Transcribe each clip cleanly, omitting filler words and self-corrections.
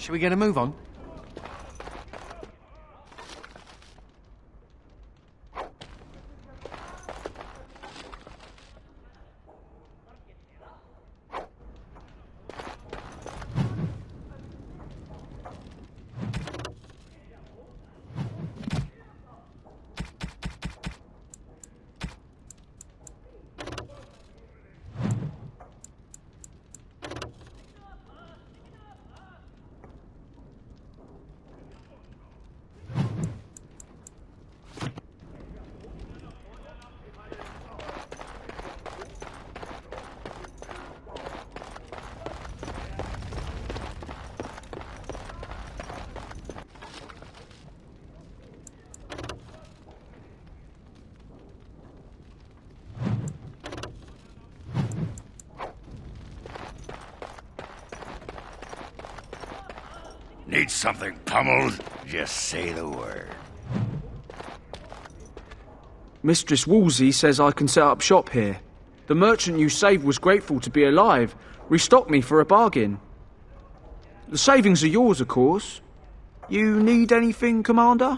Shall we get a move on? Need something pummeled? Just say the word. Mistress Woolsey says I can set up shop here. The merchant you saved was grateful to be alive, restocked me for a bargain. The savings are yours, of course. You need anything, Commander?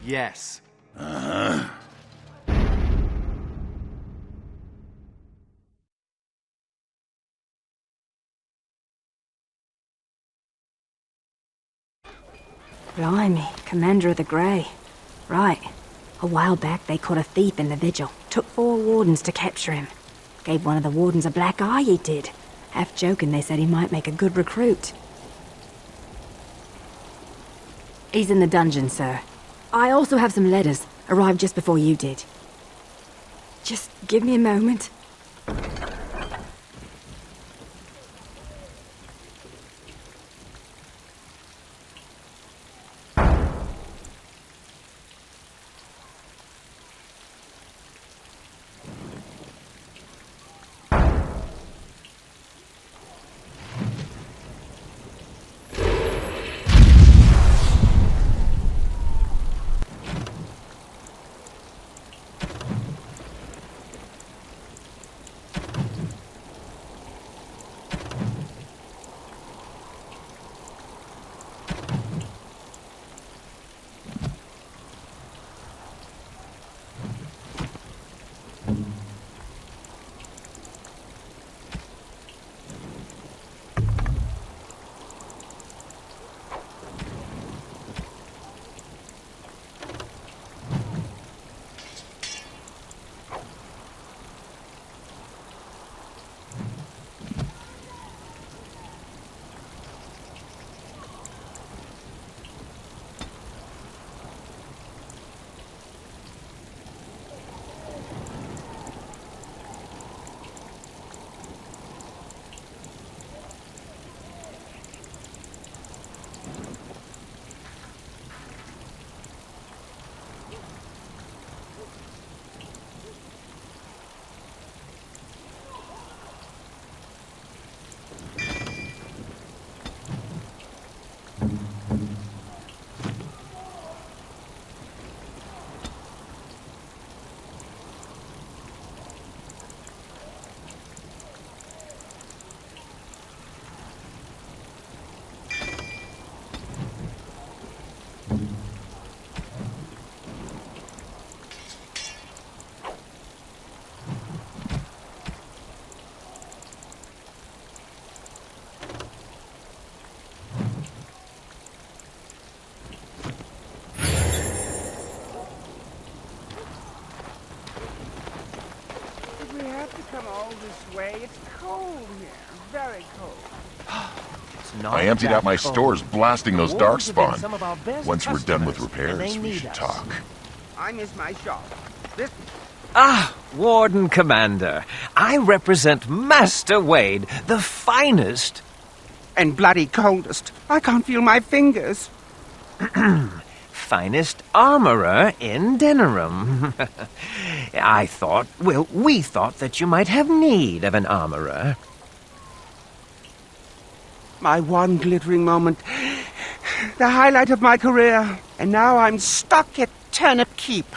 Yes. Uh-huh. Blimey, Commander of the Grey. Right. A while back they caught a thief in the vigil. Took 4 wardens to capture him. Gave one of the wardens a black eye, he did. Half joking, they said he might make a good recruit. He's in the dungeon, sir. I also have some letters. Arrived just before you did. Just give me a moment. We have to come all this way. It's cold here. Very cold. I emptied out my stores blasting those darkspawn. Some of our best Once we're done with customers, and repairs, they we need should us. talk. I miss my shop. This Ah, Warden Commander. I represent Master Wade, the finest. and bloody coldest. I can't feel my fingers. Finest armorer in Denerim. I thought, well, we thought that you might have need of an armorer. My one glittering moment. The highlight of my career. And now I'm stuck at Turnip Keep.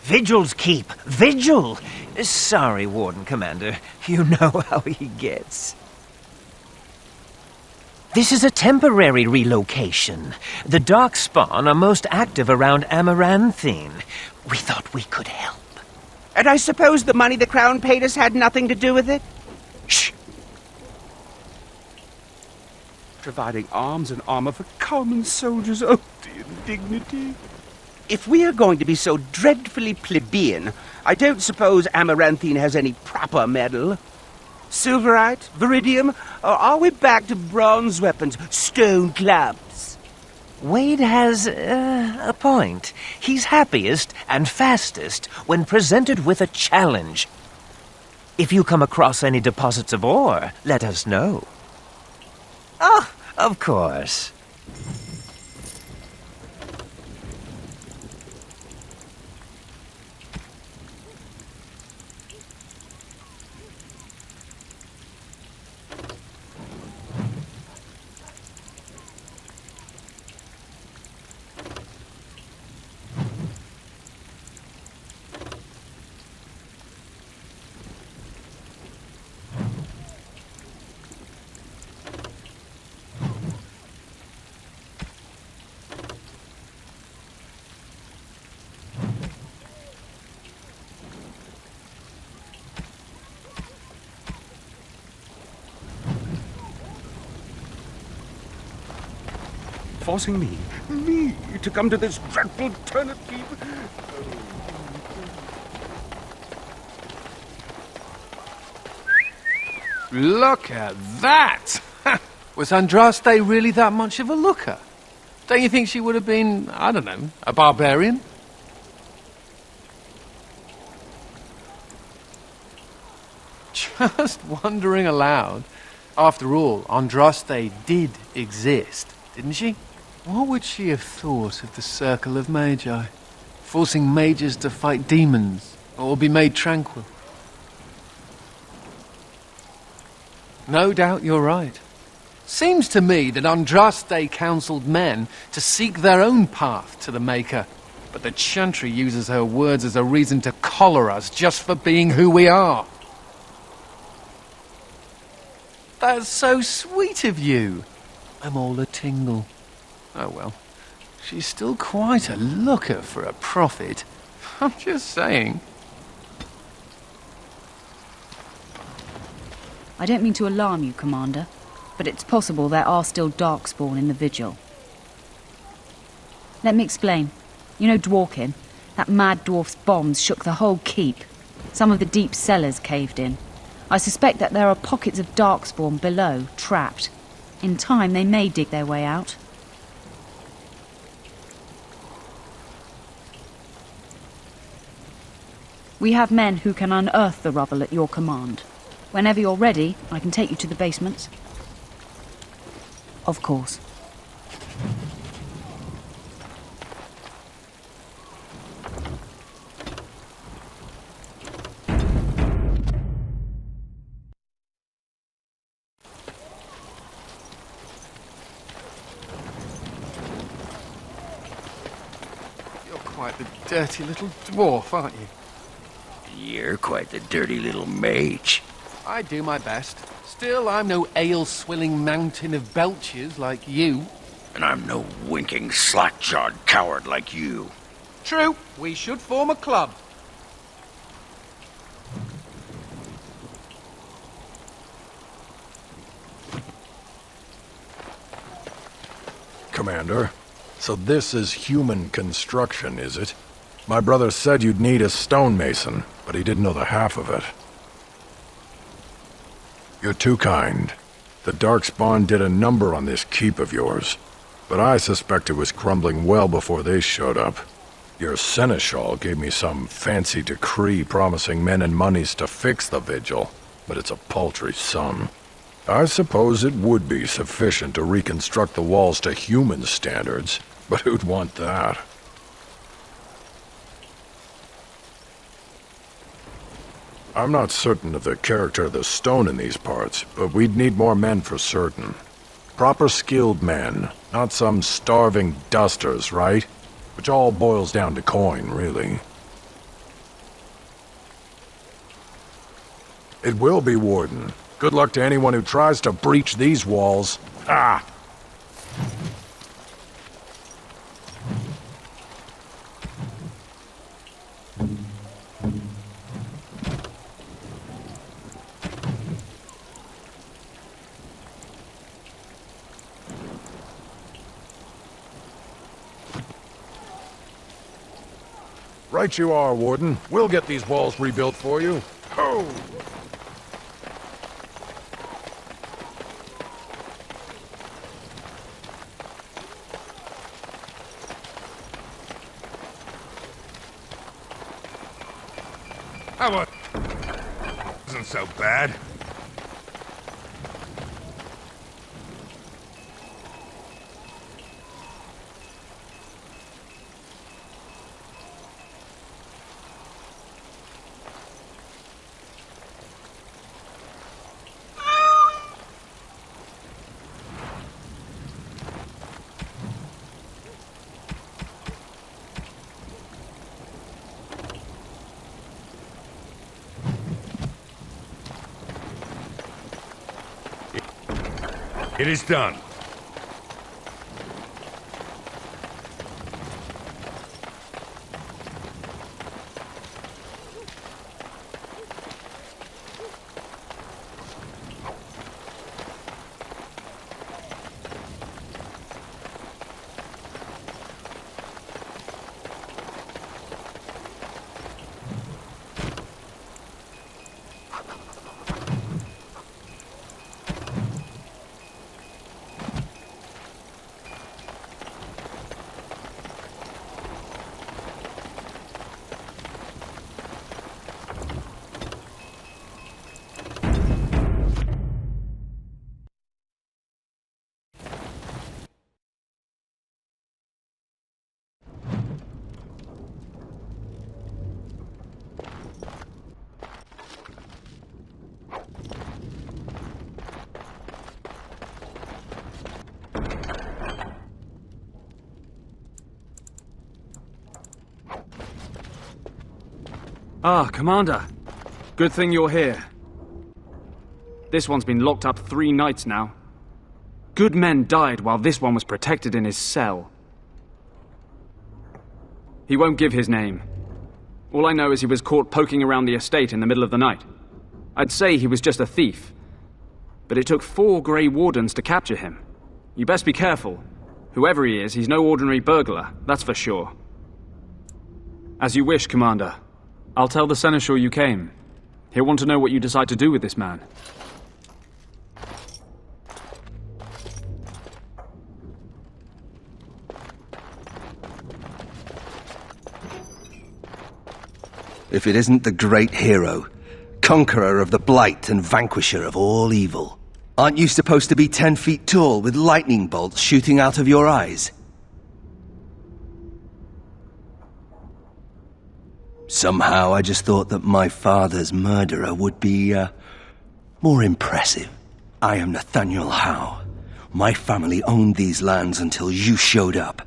Vigil's Keep. Vigil! Sorry, Warden Commander. You know how he gets. This is a temporary relocation. The Darkspawn are most active around Amaranthine. We thought we could help. And I suppose the money the Crown paid us had nothing to do with it? Shh! Providing arms and armor for common soldiers. Oh, the indignity. If we are going to be so dreadfully plebeian, I don't suppose Amaranthine has any proper medal. Silverite? Viridium? Or are we back to bronze weapons, stone clubs? Wade has a point. He's happiest and fastest when presented with a challenge. If you come across any deposits of ore, let us know. Oh, of course. Forcing me, to come to this dreadful Turnip Keep. Look at that! Was Andraste really that much of a looker? Don't you think she would have been, I don't know, a barbarian? Just wondering aloud. After all, Andraste did exist, didn't she? What would she have thought of the Circle of Magi? Forcing mages to fight demons, or be made tranquil? No doubt you're right. Seems to me that Andraste counselled men to seek their own path to the Maker, but the Chantry uses her words as a reason to collar us just for being who we are. That's so sweet of you. I'm all a tingle. Oh well, she's still quite a looker for a prophet. I'm just saying. I don't mean to alarm you, Commander, but it's possible there are still Darkspawn in the Vigil. Let me explain. You know Dworkin? That mad dwarf's bombs shook the whole keep. Some of the deep cellars caved in. I suspect that there are pockets of Darkspawn below, trapped. In time, they may dig their way out. We have men who can unearth the rubble at your command. Whenever you're ready, I can take you to the basements. Of course. You're quite the dirty little dwarf, aren't you? You're quite the dirty little mage. I do my best. Still, I'm no ale-swilling mountain of belches like you. And I'm no winking, slack-jawed coward like you. True, we should form a club. Commander, so this is human construction, is it? My brother said you'd need a stonemason, but he didn't know the half of it. You're too kind. The Darkspawn did a number on this keep of yours, but I suspect it was crumbling well before they showed up. Your seneschal gave me some fancy decree promising men and monies to fix the vigil, but it's a paltry sum. I suppose it would be sufficient to reconstruct the walls to human standards, but who'd want that? I'm not certain of the character of the stone in these parts, but we'd need more men for certain. Proper skilled men, not some starving dusters, right? Which all boils down to coin, really. It will be, Warden. Good luck to anyone who tries to breach these walls. Ah! Right you are, Warden. We'll get these walls rebuilt for you. Ho! That wasn't so bad. It is done. Ah, Commander. Good thing you're here. This one's been locked up 3 nights now. Good men died while this one was protected in his cell. He won't give his name. All I know is he was caught poking around the estate in the middle of the night. I'd say he was just a thief. But it took 4 Grey Wardens to capture him. You best be careful. Whoever he is, he's no ordinary burglar, that's for sure. As you wish, Commander. I'll tell the Seneschal you came. He'll want to know what you decide to do with this man. If it isn't the great hero, conqueror of the blight and vanquisher of all evil. Aren't you supposed to be 10 feet tall with lightning bolts shooting out of your eyes? Somehow I just thought that my father's murderer would be, more impressive. I am Nathaniel Howe. My family owned these lands until you showed up.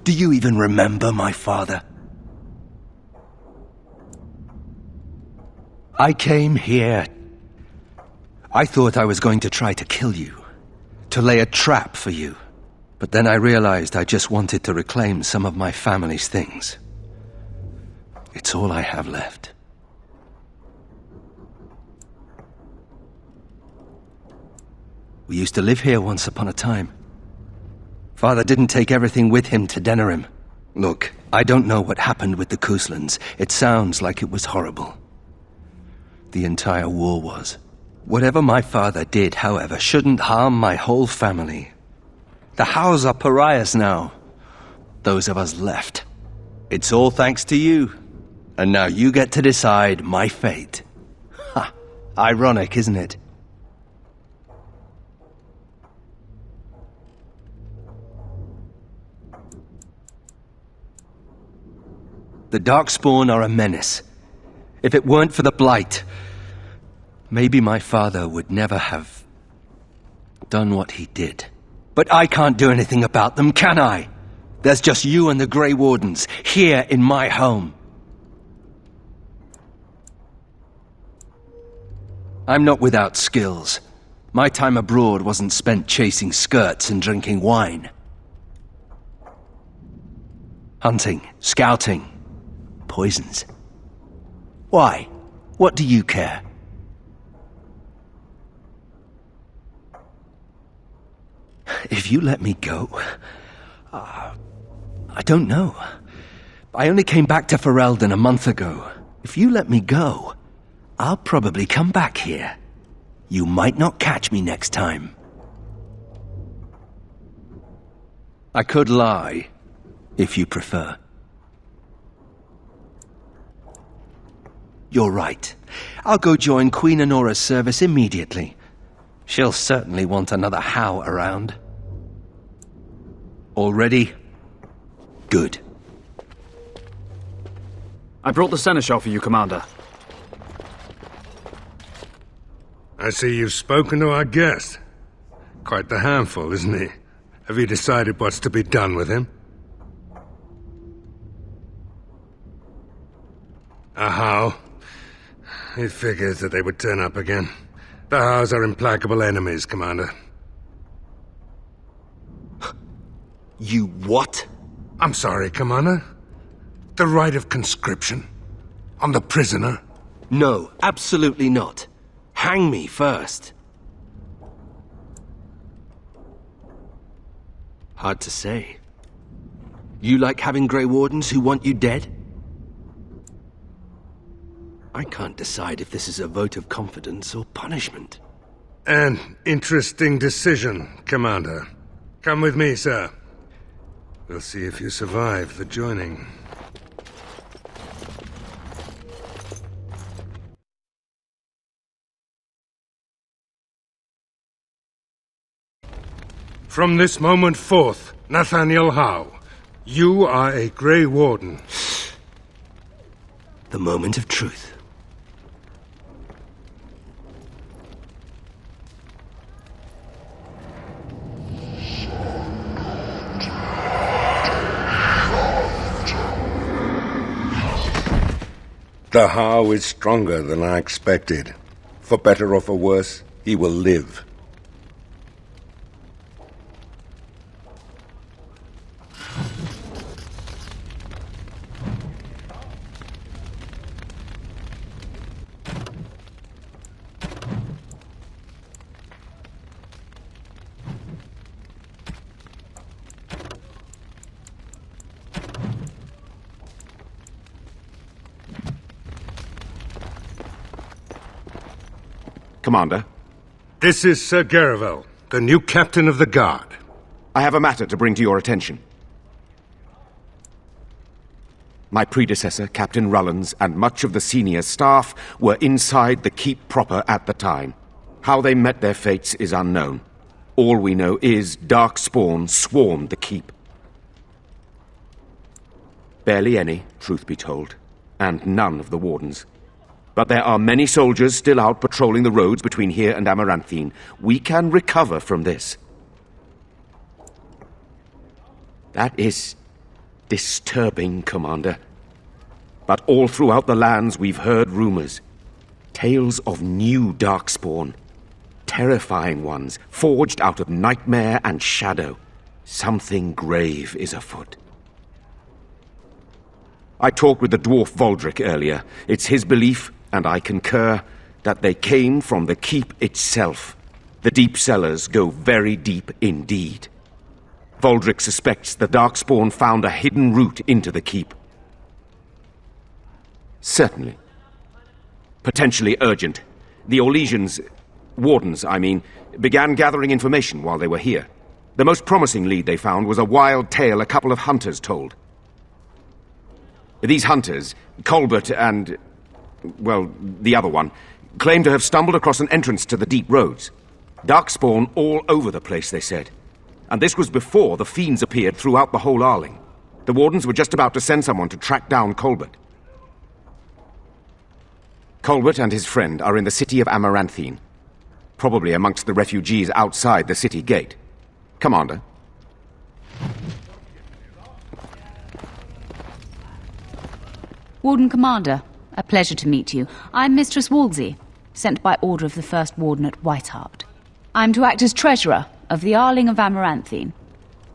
Do you even remember my father? I came here. I thought I was going to try to kill you, to lay a trap for you. But then I realized I just wanted to reclaim some of my family's things. It's all I have left. We used to live here once upon a time. Father didn't take everything with him to Denerim. Look, I don't know what happened with the Couslands. It sounds like it was horrible. The entire war was. Whatever my father did, however, shouldn't harm my whole family. The Howes are pariahs now. Those of us left. It's all thanks to you. And now you get to decide my fate. Ha! Ironic, isn't it? The Darkspawn are a menace. If it weren't for the Blight, maybe my father would never have done what he did. But I can't do anything about them, can I? There's just you and the Grey Wardens, here in my home. I'm not without skills. My time abroad wasn't spent chasing skirts and drinking wine. Hunting, scouting, poisons. Why? What do you care? If you let me go... I don't know. I only came back to Ferelden a month ago. If you let me go, I'll probably come back here. You might not catch me next time. I could lie, if you prefer. You're right. I'll go join Queen Honora's service immediately. She'll certainly want another Howe around. All ready? Good. I brought the Seneschal for you, Commander. I see you've spoken to our guest. Quite the handful, isn't he? Have you decided what's to be done with him? A Howe? It figures that they would turn up again. The Howes are implacable enemies, Commander. You what? I'm sorry, Commander. The right of conscription? On the prisoner? No, absolutely not. Hang me first. Hard to say. You like having Grey Wardens who want you dead? I can't decide if this is a vote of confidence or punishment. An interesting decision, Commander. Come with me, sir. We'll see if you survive the joining. From this moment forth, Nathaniel Howe, you are a Grey Warden. The moment of truth. The How is stronger than I expected. For better or for worse, he will live. Commander, This is Sir Garavel, the new captain of the guard. I have a matter to bring to your attention. My predecessor, Captain Rullins, and much of the senior staff were inside the keep proper at the time. How they met their fates is unknown. All we know is Darkspawn swarmed the keep. Barely any, truth be told, and none of the wardens. But there are many soldiers still out patrolling the roads between here and Amaranthine. We can recover from this. That is disturbing, Commander. But all throughout the lands we've heard rumors. Tales of new Darkspawn. Terrifying ones, forged out of nightmare and shadow. Something grave is afoot. I talked with the dwarf Voldrick earlier. It's his belief, and I concur, that they came from the keep itself. The deep cellars go very deep indeed. Voldrick suspects the Darkspawn found a hidden route into the keep. Certainly. Potentially urgent. The Orlesians, wardens, I mean, began gathering information while they were here. The most promising lead they found was a wild tale a couple of hunters told. These hunters, Colbert and, well, the other one, claim to have stumbled across an entrance to the deep roads. Darkspawn all over the place, they said. And this was before the fiends appeared throughout the whole Arling. The wardens were just about to send someone to track down Colbert. Colbert and his friend are in the city of Amaranthine. Probably amongst the refugees outside the city gate. Commander. Warden Commander, a pleasure to meet you. I'm Mistress Wolsey, sent by order of the First Warden at Whitehart. I'm to act as treasurer of the Arling of Amaranthine.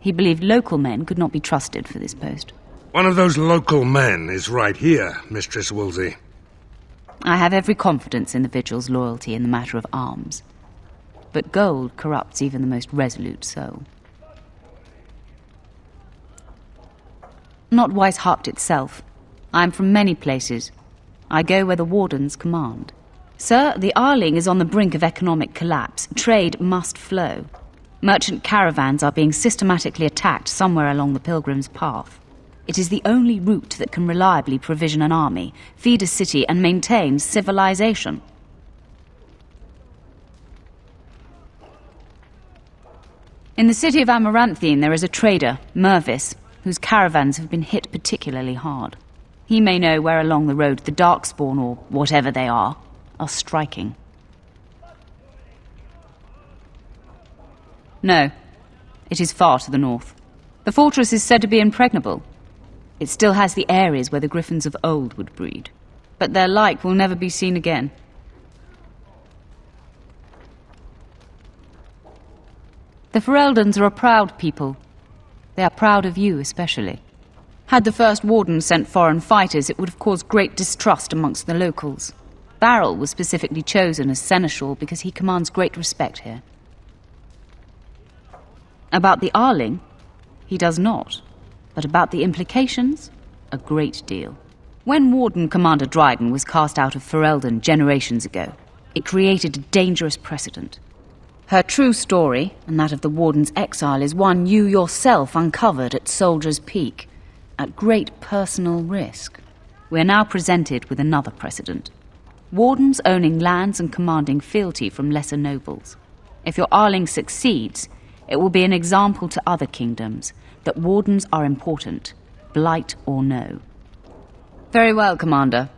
He believed local men could not be trusted for this post. One of those local men is right here, Mistress Wolsey. I have every confidence in the Vigil's loyalty in the matter of arms. But gold corrupts even the most resolute soul. Not Whitehart itself. I am from many places. I go where the wardens command. Sir, the Arling is on the brink of economic collapse. Trade must flow. Merchant caravans are being systematically attacked somewhere along the Pilgrim's Path. It is the only route that can reliably provision an army, feed a city, and maintain civilization. In the city of Amaranthine there is a trader, Mervis, whose caravans have been hit particularly hard. He may know where along the road the Darkspawn, or whatever they are striking. No, it is far to the north. The fortress is said to be impregnable. It still has the areas where the griffins of old would breed, but their like will never be seen again. The Fereldans are a proud people. They are proud of you especially. Had the First Warden sent foreign fighters, it would have caused great distrust amongst the locals. Barrel was specifically chosen as seneschal because he commands great respect here. About the Arling, he does not. But about the implications, a great deal. When Warden Commander Dryden was cast out of Ferelden generations ago, it created a dangerous precedent. Her true story, and that of the Warden's exile, is one you yourself uncovered at Soldier's Peak, at great personal risk. We are now presented with another precedent. Wardens owning lands and commanding fealty from lesser nobles. If your Arling succeeds, it will be an example to other kingdoms that wardens are important, blight or no. Very well, Commander.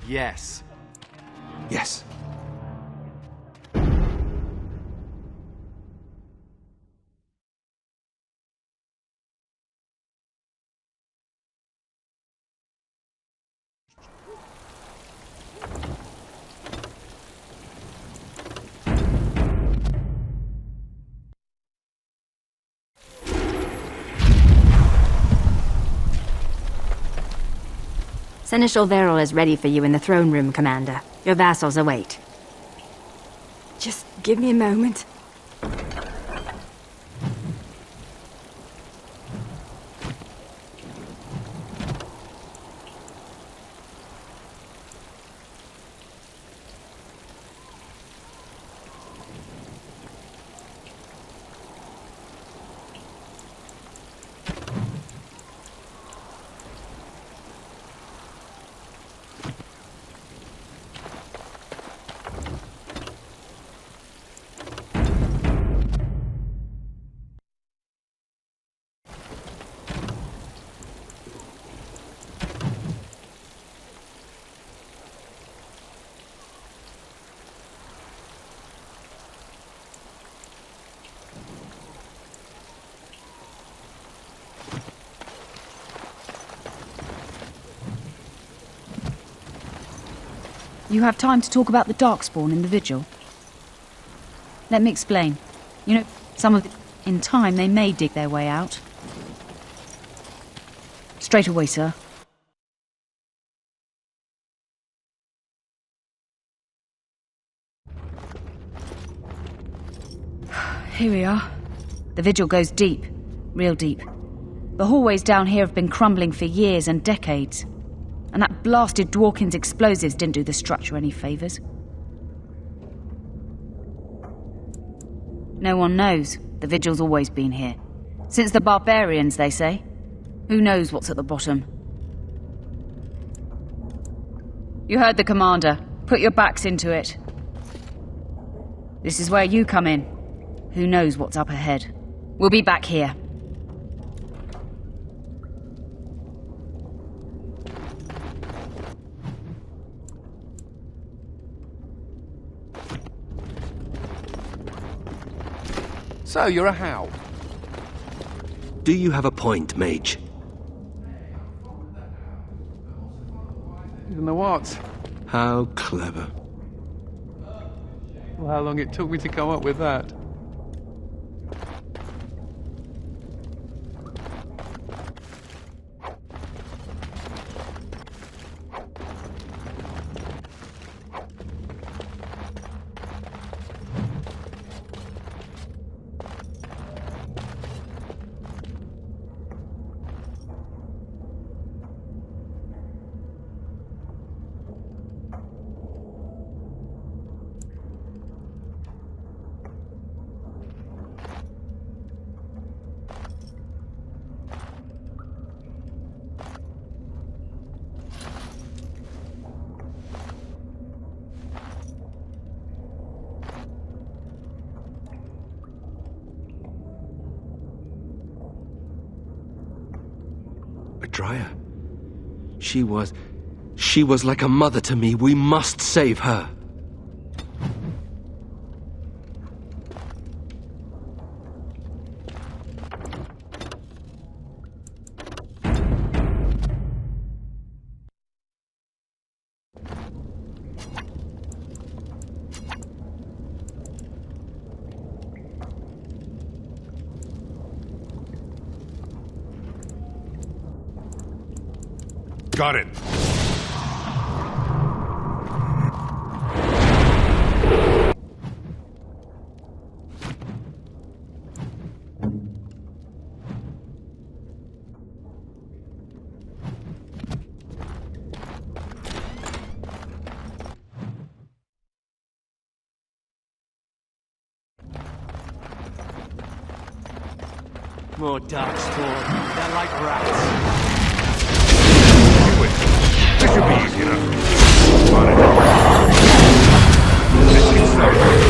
Yes. Yes. Seneschal Verrill is ready for you in the throne room, Commander. Your vassals await. Just give me a moment. You have time to talk about the Darkspawn in the Vigil? Let me explain. You know, some of the... In time, they may dig their way out. Straight away, sir. Here we are. The Vigil goes deep. Real deep. The hallways down here have been crumbling for years and decades. And that blasted Dworkin's explosives didn't do the structure any favours. No one knows. The Vigil's always been here. Since the barbarians, they say. Who knows what's at the bottom? You heard the commander. Put your backs into it. This is where you come in. Who knows what's up ahead? We'll be back here. So, you're a How? Do you have a point, Mage? In the what? How clever. Well, how long it took me to come up with that? Dryer. She was like a mother to me. We must save her. Got it. More Darkspawn. They're like rats. This should be easy enough. On it. Let's get started.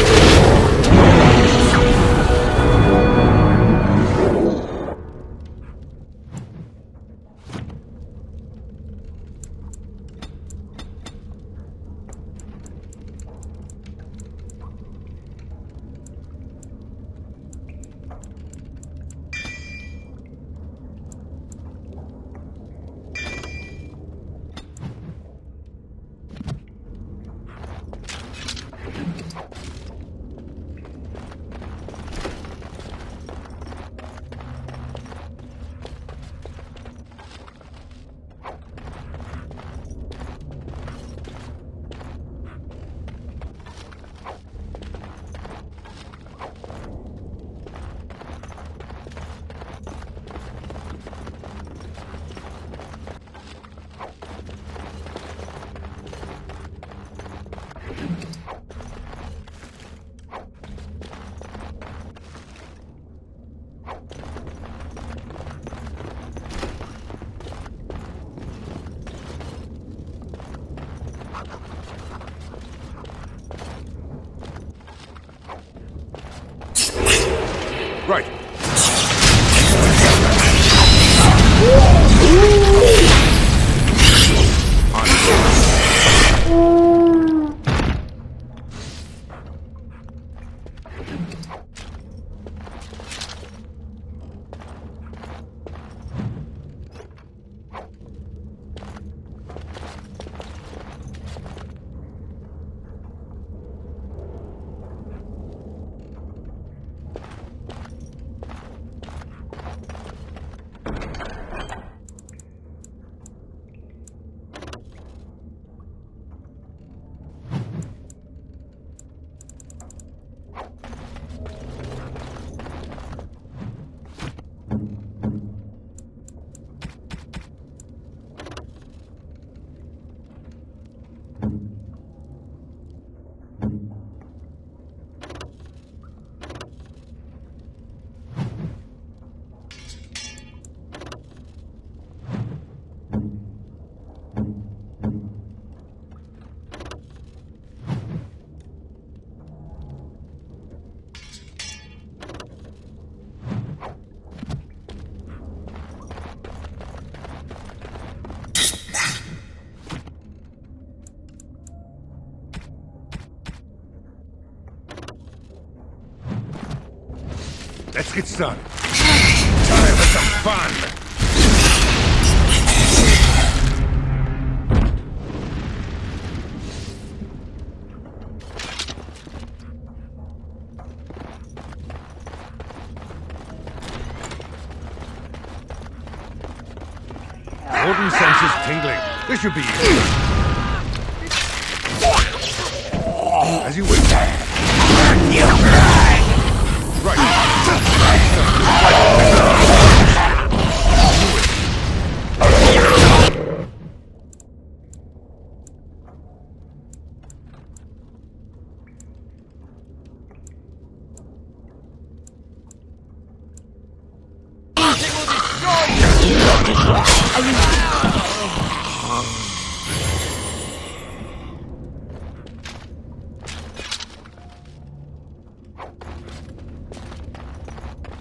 Let's get started. Time for some fun! Warden senses tingling. This should be easy. As you wish.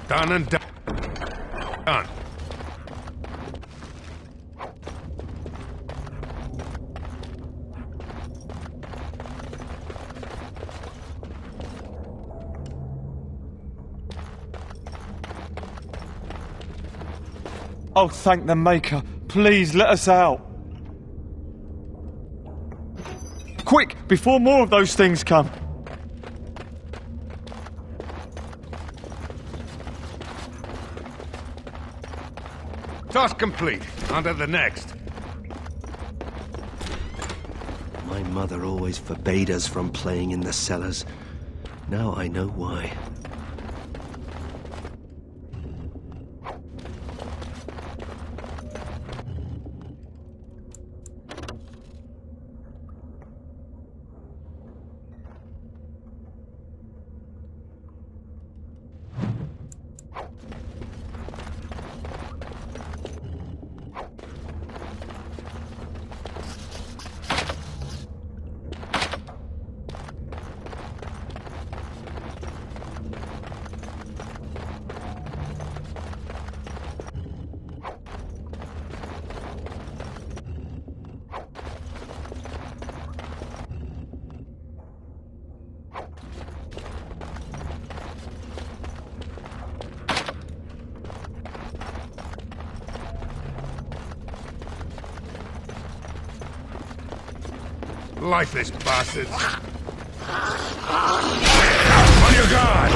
Done and done. Done. Oh, thank the Maker. Please let us out. Quick, before more of those things come. Task complete. On to the next. My mother always forbade us from playing in the cellars. Now I know why. Lifeless bastards! On your guard!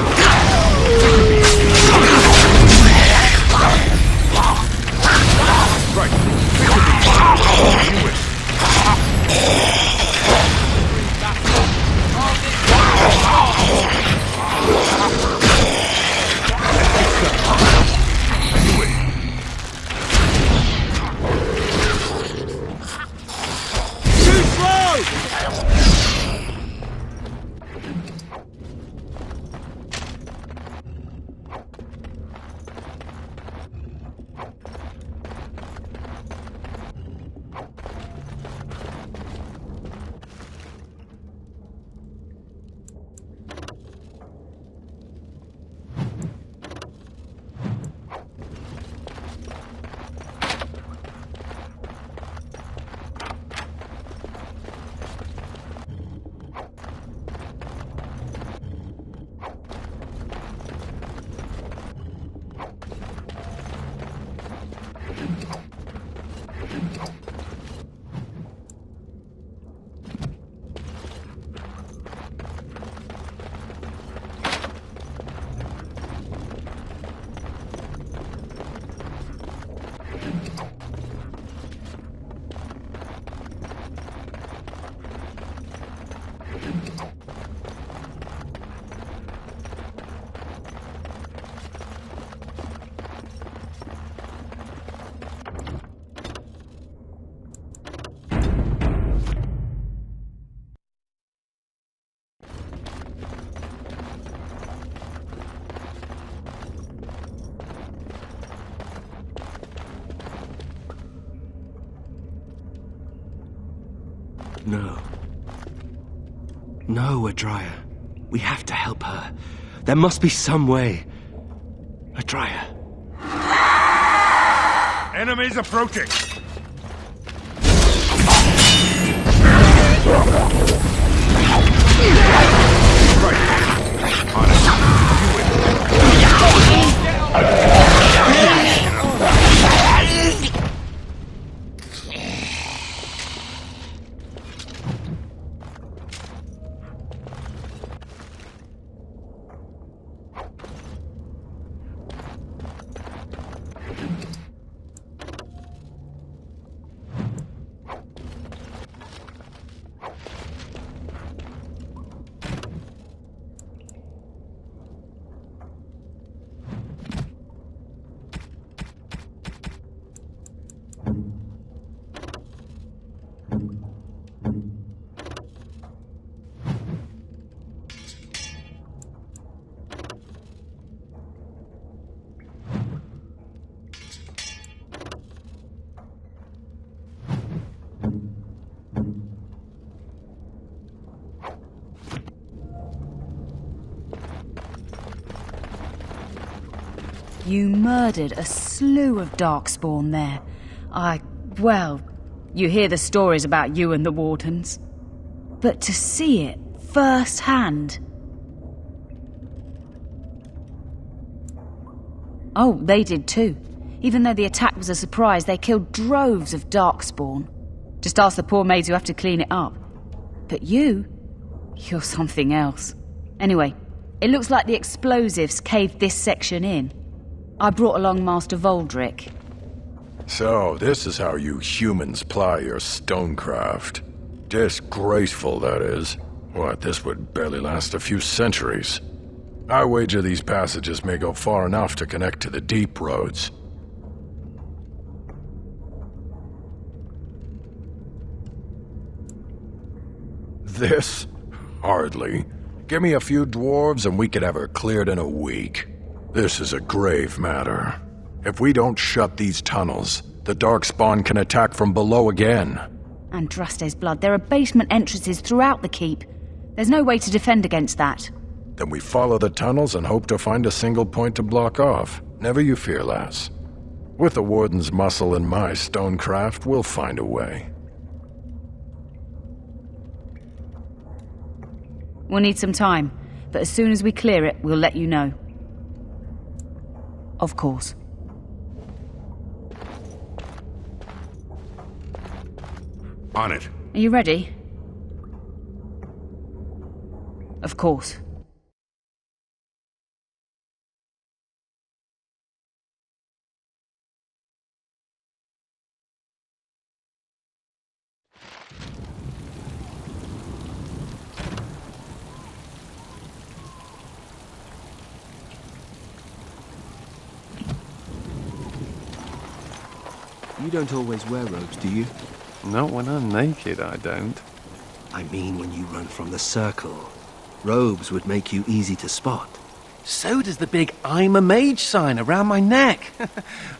Right. You wish. No. No, Adria. We have to help her. There must be some way. Adria. Enemies approaching! You murdered a slew of Darkspawn there. Well, you hear the stories about you and the Wardens. But to see it firsthand... Oh, they did too. Even though the attack was a surprise, they killed droves of Darkspawn. Just ask the poor maids who have to clean it up. But you're something else. Anyway, it looks like the explosives caved this section in. I brought along Master Voldrick. So, this is how you humans ply your stonecraft. Disgraceful, that is. What, this would barely last a few centuries. I wager these passages may go far enough to connect to the deep roads. This? Hardly. Give me a few dwarves and we could have her cleared in a week. This is a grave matter. If we don't shut these tunnels, the Darkspawn can attack from below again. Andraste's blood. There are basement entrances throughout the keep. There's no way to defend against that. Then we follow the tunnels and hope to find a single point to block off. Never you fear, lass. With the Warden's muscle and my stonecraft, we'll find a way. We'll need some time, but as soon as we clear it, we'll let you know. Of course. On it. Are you ready? Of course. You don't always wear robes, do you? Not when I'm naked, I don't. I mean when you run from the circle. Robes would make you easy to spot. So does the big I'm a mage sign around my neck.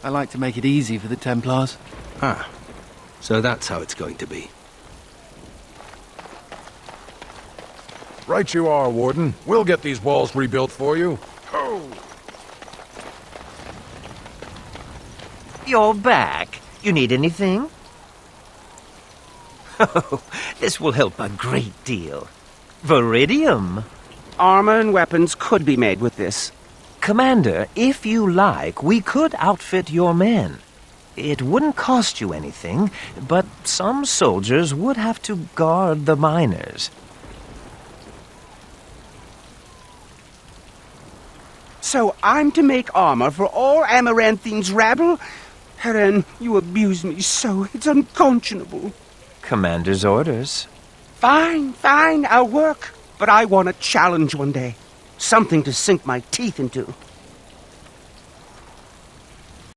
I like to make it easy for the Templars. Ah, so that's how it's going to be. Right you are, Warden. We'll get these walls rebuilt for you. Ho! You're back. You need anything? Oh, this will help a great deal. Viridium. Armor and weapons could be made with this. Commander, if you like, we could outfit your men. It wouldn't cost you anything, but some soldiers would have to guard the miners. So I'm to make armor for all Amaranthine's rabble? Heren, you abuse me so, it's unconscionable. Commander's orders. Fine, I'll work. But I want a challenge one day. Something to sink my teeth into.